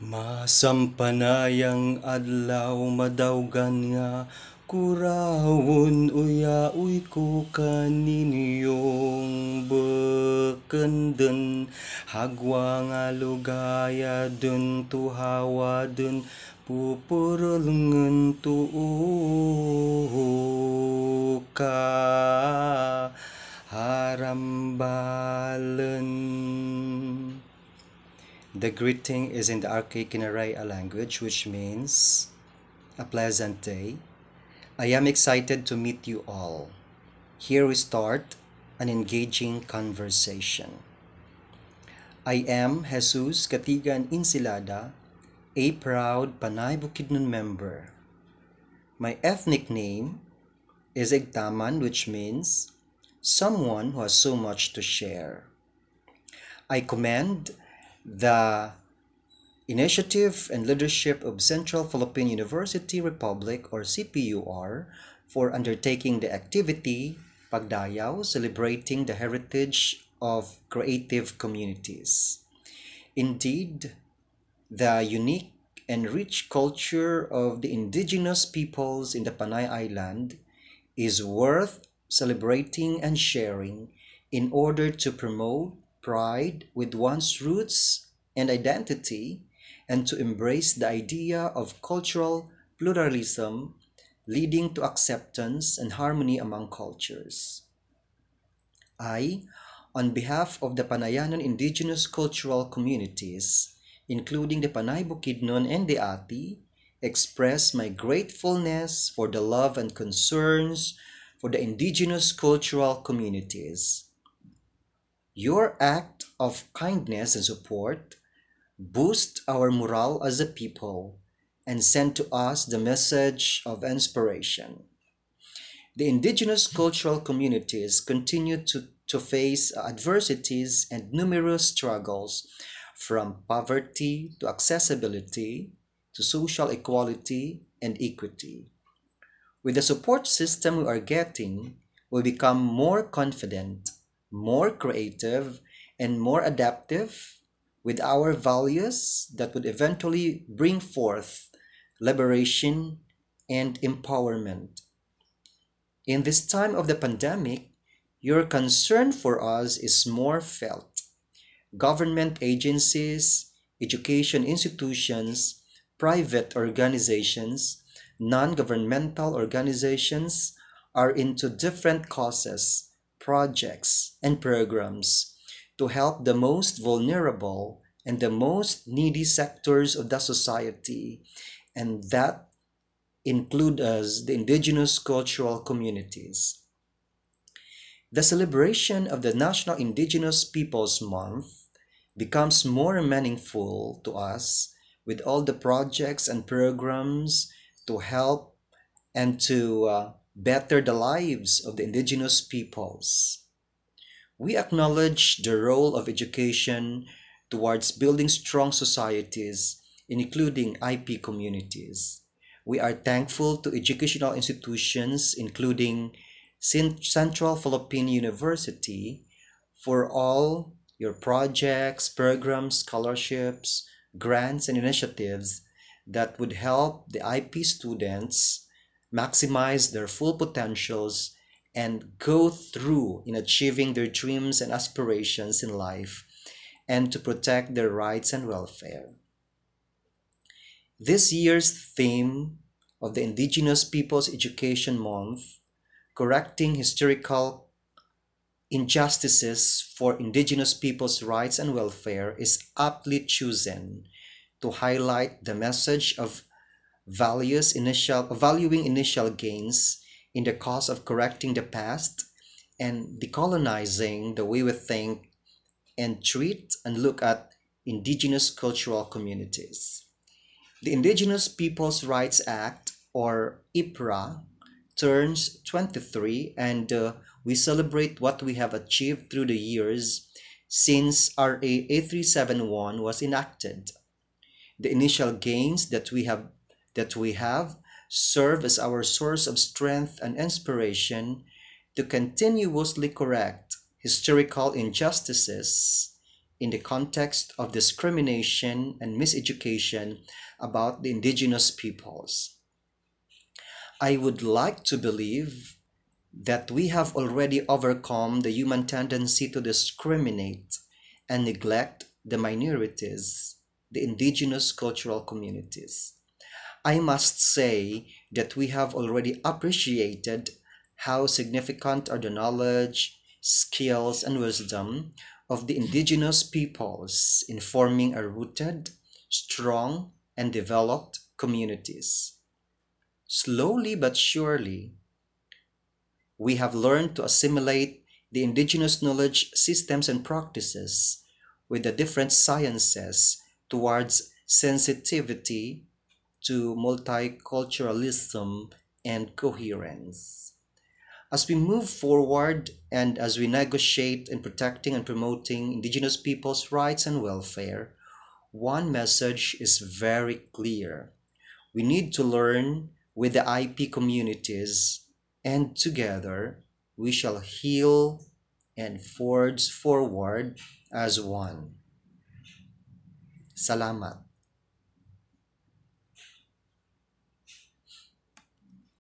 Masampanayang adlaw madawgan nga kurawon uya-uy ko kaninyong bekenden hagwa nga lugaya dun tuhawa dun pupurulngen tuu ka harambalen. The greeting is in the archaic Kinaraya language, which means a pleasant day. I am excited to meet you all. Here we start an engaging conversation. I am Jesus Katigan Insilada, a proud Panay Bukidnon member. My ethnic name is Igtaman, which means someone who has so much to share. I commend the initiative and leadership of Central Philippine University Republic or CPUR for undertaking the activity Pagdayaw, celebrating the heritage of creative communities. Indeed, the unique and rich culture of the indigenous peoples in the Panay Island is worth celebrating and sharing in order to promote pride with one's roots and identity and to embrace the idea of cultural pluralism leading to acceptance and harmony among cultures. I, on behalf of the Panayanon indigenous cultural communities, including the Panay Bukidnon and the Ati, express my gratefulness for the love and concerns for the indigenous cultural communities. Your act of kindness and support boost our morale as a people and send to us the message of inspiration. The indigenous cultural communities continue to face adversities and numerous struggles from poverty to accessibility to social equality and equity. With the support system we are getting, we become more confident, more creative, and more adaptive with our values that would eventually bring forth liberation and empowerment. In this time of the pandemic, your concern for us is more felt. Government agencies, education institutions, private organizations, non-governmental organizations are into different causes, projects, and programs to help the most vulnerable and the most needy sectors of the society, and that include us, the indigenous cultural communities. The celebration of the National Indigenous Peoples Month becomes more meaningful to us with all the projects and programs to help and to better the lives of the indigenous peoples. We acknowledge the role of education towards building strong societies, including IP communities. We are thankful to educational institutions, including Central Philippine University, for all your projects, programs, scholarships, grants, and initiatives that would help the IP students maximize their full potentials and go through in achieving their dreams and aspirations in life and to protect their rights and welfare. This year's theme of the Indigenous Peoples Education Month, correcting historical injustices for indigenous people's rights and welfare, is aptly chosen to highlight the message of valuing initial gains in the cause of correcting the past and decolonizing the way we think and treat and look at indigenous cultural communities. The Indigenous Peoples' Rights Act, or IPRA, turns 23, and we celebrate what we have achieved through the years since RA 8371 was enacted. The initial gains that we have serve as our source of strength and inspiration to continuously correct historical injustices in the context of discrimination and miseducation about the indigenous peoples. I would like to believe that we have already overcome the human tendency to discriminate and neglect the minorities, the indigenous cultural communities. I must say that we have already appreciated how significant are the knowledge, skills, and wisdom of the indigenous peoples in forming a rooted, strong, and developed communities. Slowly but surely, we have learned to assimilate the indigenous knowledge systems and practices with the different sciences towards sensitivity to multiculturalism and coherence. As we move forward and as we negotiate in protecting and promoting indigenous peoples' rights and welfare, one message is very clear. We need to learn with the IP communities, and together we shall heal and forge forward as one. Salamat.